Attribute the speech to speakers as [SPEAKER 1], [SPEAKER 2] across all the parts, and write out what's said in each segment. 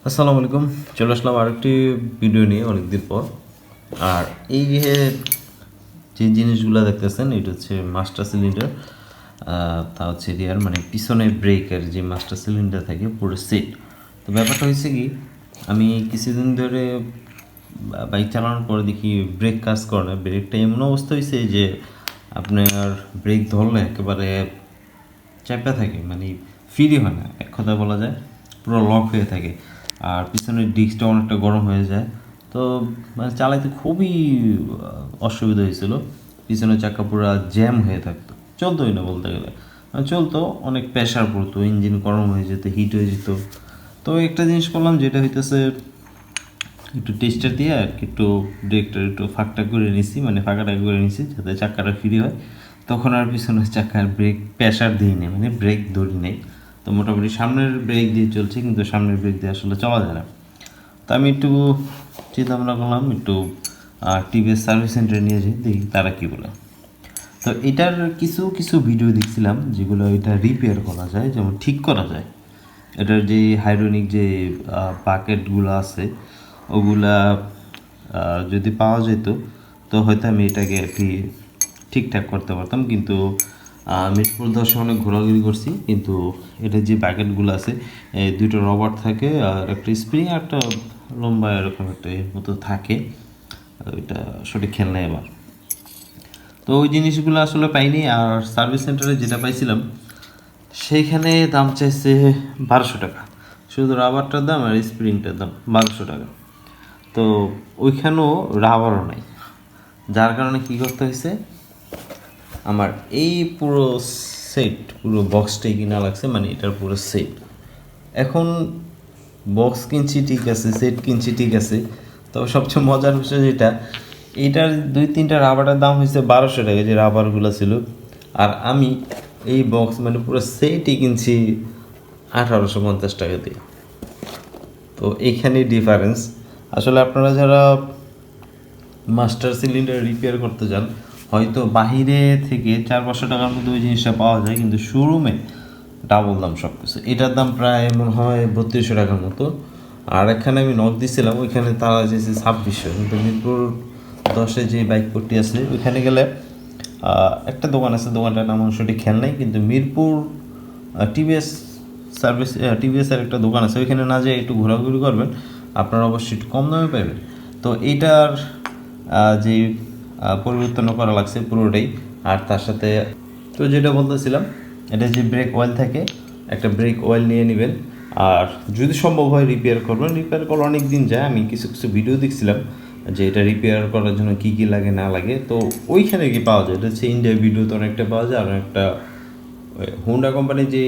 [SPEAKER 1] আসসালামু আলাইকুম। চলে আসলাম আরেকটি ভিডিও নিয়ে অনেকদিন পর। আর এই যে জিনিসগুলো দেখতেছেন এটা হচ্ছে মাস্টার সিলিন্ডার, তা হচ্ছে রিয়ার মানে পিছনে ব্রেকের যে মাস্টার সিলিন্ডার থাকে পুরো সেট। তো ব্যাপারটা হয়েছে কি, আমি কিছুদিন ধরে বাইক চালানোর পরে দেখি ব্রেক কাজ করে না। ব্রেকটা এমন অবস্থা হয়েছে যে আপনার ব্রেক ধরলে একেবারে চাপা থাকে, মানে ফ্রি হয় না, এক কথা বলা যায় পুরো লক হয়ে থাকে। আর পিছনের ডিস্কটা অনেকটা গরম হয়ে যায়। তো মানে চালাইতে খুবই অসুবিধা হয়েছিল। পিছনের চাকা পুরো জ্যাম হয়ে থাকতো, চলতোই না বলতে গেলে। চলতো, অনেক প্রেশার পড়তো, ইঞ্জিন গরম হয়ে যেত, হিট হয়ে যেত। তো একটা জিনিস করলাম, যেটা হইতেছে একটু টেস্টার দিয়ে আর কি একটু ব্রেকটা একটু ফাঁকটা করে নিছি, মানে ফাঁকাটা করে নিছি যাতে চাকাটা ফ্রি হয়। তখন আর পিছনের চাকার ব্রেক প্রেশার দিই নেই, মানে ব্রেক ধরি নেই। তো মোটামুটি সামনের ব্রেক দিয়ে চলছে, কিন্তু সামনের ব্রেক দিয়ে আসলে চলা যায় না। তো আমি একটু চিন্তা ভাবনা করলাম, একটু টিভিএস সার্ভিস সেন্টারে নিয়ে যাই, দেখি তারা কী বলে। তো এটার কিছু কিছু ভিডিও দেখছিলাম যেগুলো এটা রিপেয়ার করা যায়, যেমন ঠিক করা যায়। এটার যে হাইড্রোলিক যে বাকেটগুলো আছে ওগুলা যদি পাওয়া যেত তো হয়তো আমি এটাকে আর কি ঠিকঠাক করতে পারতাম। কিন্তু মিরপুর 10 অনেক ঘোরাঘুরি করছি, কিন্তু এটার যে বাকেটগুলো আছে এই দুটো রবার থাকে আর একটা স্প্রিং আর একটা লম্বা এরকম একটা এর মতো থাকে, ওইটা সঠিক খেয়াল নেই আমার। তো ওই জিনিসগুলো আসলে পাইনি। আর সার্ভিস সেন্টারে যেটা পাইছিলাম সেইখানে দাম চাইছে 1200 টাকা, শুধু রাবারটার দাম আর স্প্রিংটার দাম 1200 টাকা। তো ওইখানেও রাবারও নাই, যার কারণে কী করতে হয়েছে, আমার এই পুরো সেট পুরো বক্সটাই কিনা লাগছে, মানে এটার পুরো সেট। এখন বক্স কিনছি ঠিক আছে, সেট কিনছি ঠিক আছে, তবে সবচেয়ে মজার বিষয় যেটা, এইটার 2-3টা রাবারের দাম হয়েছে 1200 টাকা, যে রাবারগুলো ছিল। আর আমি এই বক্স মানে পুরো সেটই কিনছি 1850 টাকা দিয়ে। তো এইখানেই ডিফারেন্স। আসলে আপনারা যারা মাস্টার সিলিন্ডার রিপেয়ার করতে যান, হয়তো বাহিরে থেকে 400-500 টাকার মধ্যে ওই জিনিসটা পাওয়া যায়, কিন্তু শোরুমে ডাবল দাম সব কিছু। এটার দাম প্রায় মনে হয় 3200 টাকার মতো। আর এখানে আমি নক দিছিলাম, ওইখানে তারা চেয়েছে 2600। কিন্তু মিরপুর 10-এ যে বাইক পট্টি আছে ওইখানে গেলে একটা দোকান আছে, দোকানটার নাম আমার সঠিক খেয়াল নেই, কিন্তু মিরপুর টিভিএস সার্ভিস টিভিএসের একটা দোকান আছে, ওইখানে না যেয়ে একটু ঘোরাঘুরি করবেন, আপনারা অবশ্যই একটু কম দামে পাবেন। তো এইটার যে পরিবর্তন করা লাগছে পুরোটাই। আর তার সাথে তো যেটা বলতেছিলাম, এটা যে ব্রেক অয়েল থাকে, একটা ব্রেক অয়েল নিয়ে নেবেন। আর যদি সম্ভব হয় রিপেয়ার করবেন, রিপেয়ার করলে অনেক দিন যায়। আমি কিছু কিছু ভিডিও দেখছিলাম যে এটা রিপেয়ার করার জন্য কী কী লাগে না লাগে, তো ওইখানে কি পাওয়া যায়, এটা হচ্ছে ইন্ডিয়া ভিডিওতে অনেকটা পাওয়া যায়। আর একটা হুন্ডা কোম্পানির যে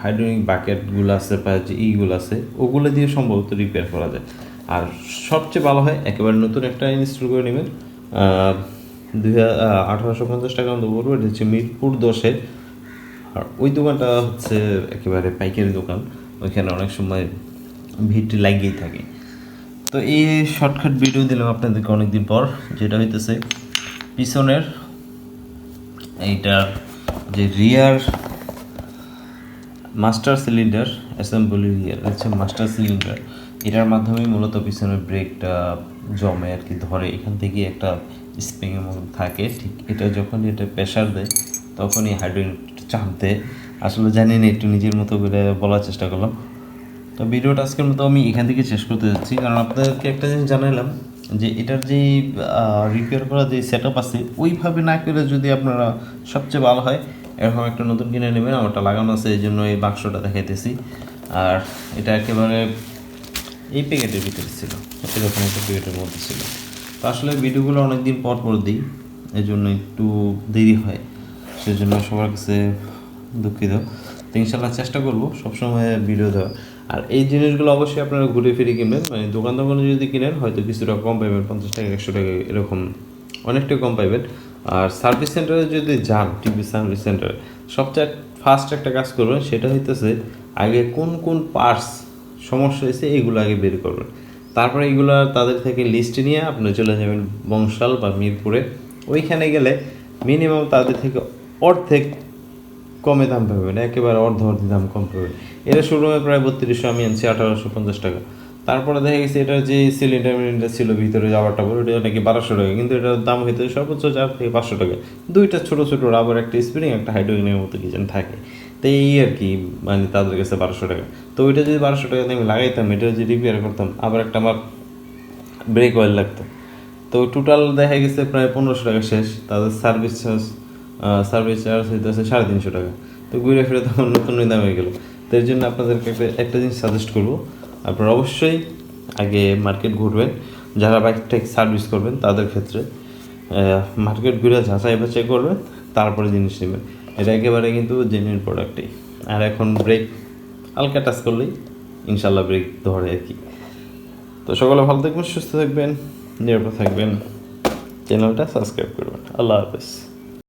[SPEAKER 1] হাইড্রোলিক বাকেটগুলো আছে বা যে ইগুলো আছে ওগুলো দিয়ে সম্ভবত রিপেয়ার করা যায়। আর সবচেয়ে ভালো হয় একেবারে নতুন একটা ইনস্টল করে নেবেন। 1850 টাকার মতো পড়বে। এটা হচ্ছে মিরপুর 10-এ। আর ওই দোকানটা হচ্ছে একেবারে পাইকারি দোকান, ওইখানে অনেক সময় ভিড় লাগিয়েই থাকে। তো এই শর্টকাট ভিডিও দিলাম আপনাদেরকে অনেকদিন পর, যেটা হইতেছে পিছনের এইটা যে রিয়ার মাস্টার সিলিন্ডার অ্যাসেম্বলি, রিয়ার হচ্ছে মাস্টার সিলিন্ডার। এটার মাধ্যমে মূলত পিছনের ব্রেকটা জমে আর কি, ধরে এখান থেকে একটা স্প্রিংয়ের মতো থাকে। ঠিক এটা যখন এটা প্রেশার দেয় তখনই হাইড্রোলিক চাপ দেয়। আসলে জানি না, একটু নিজের মতো করে বলার চেষ্টা করলাম। তো ভিডিওটা আজকের মতো আমি এখান থেকে শেষ করতে যাচ্ছি, কারণ আপনাদেরকে একটা জিনিস জানালাম যে এটার যে রিপেয়ার করা যে সেট আপ আছে ওইভাবে না করে যদি আপনারা সবচেয়ে ভালো হয় এরকম একটা নতুন কিনে নেবেন। আমারটা লাগানো আছে, এই জন্য এই বাক্সটা দেখাইতেছি। আর এটা একেবারে এই প্যাকেটের ভিতরে ছিল, এরকম একটা প্যাকেটের মধ্যে ছিল। তো আসলে ভিডিওগুলো অনেকদিন পর পর দিই, এই জন্য একটু দেরি হয়, সেজন্য সবার কাছে দুঃখিত। তো ইনশাল্লাহ চেষ্টা করবো সবসময় ভিডিও দেওয়ার। আর এই জিনিসগুলো অবশ্যই আপনারা ঘুরে ফিরে কিনবেন, মানে দোকান দোকানে যদি কিনেন হয়তো কিছুটা কম পাবেন, 50 টাকা 100 টাকা এরকম অনেকটা কম পাইবেন। আর সার্ভিস সেন্টারে যদি যান, টিভি সার্ভিস সেন্টারে সবচেয়ে ফার্স্ট একটা কাজ করবেন, সেটা হইতেছে আগে কোন কোন পার্টস সমস্যা হয়েছে এগুলো আগে বের করবেন। তারপরে এগুলো তাদের থেকে লিস্ট নিয়ে আপনি চলে যাবেন বংশাল বা মিরপুরে। ওইখানে গেলে মিনিমাম তাদের থেকে অর্ধেক কমে দাম পাবেন, একেবারে অর্ধ দাম কম পাবেন। এটা শোরুমে প্রায় 3200, আমি আনছি 1850 টাকা। তারপরে দেখা গেছে এটার যে সিলিন্ডার মিলিন্ডার ছিল ভিতরে যাওয়ার টাবর, ওটা নাকি 1200 টাকা, কিন্তু এটার দাম হইতে সর্বোচ্চ 4 থেকে 500 টাকা। দুইটা ছোটো ছোটো রাবার, একটা স্প্রিং, একটা হাইড্রোজেনের মতো কি যেন থাকে। তো এই আর কি, মানে তাদের কাছে 1200 টাকা। তো ওইটা যদি 1200 টাকা দিয়ে আমি লাগাইতাম, এটা যদি রিপেয়ার করতাম, আবার একটা আমার ব্রেক অয়েল লাগতো। তো টোটাল দেখা গেছে প্রায় 1500 টাকা শেষ। তাদের সার্ভিস চার্জ হইতেছে 350 টাকা। তো ঘুরে ফিরে তখন নতুন দাম হয়ে গেল। তো এর জন্য আপনাদেরকে একটা জিনিস সাজেস্ট করবো, আপনারা অবশ্যই আগে মার্কেট ঘুরবেন। যারা বাইকটা সার্ভিস করবেন তাদের ক্ষেত্রে মার্কেট ঘুরে যাচাই বাছাই করবেন, তারপরে জিনিস নেবেন। এটা একেবারে কিন্তু জেনুইন প্রোডাক্টই। আর এখন ব্রেক হালকা টাচ করলেই ইনশাল্লাহ ব্রেক ধরে আর কি। তো সকলে ভালো থাকবেন, সুস্থ থাকবেন, নিরাপদ থাকবেন, চ্যানেলটা সাবস্ক্রাইব করবেন। আল্লাহ হাফেজ।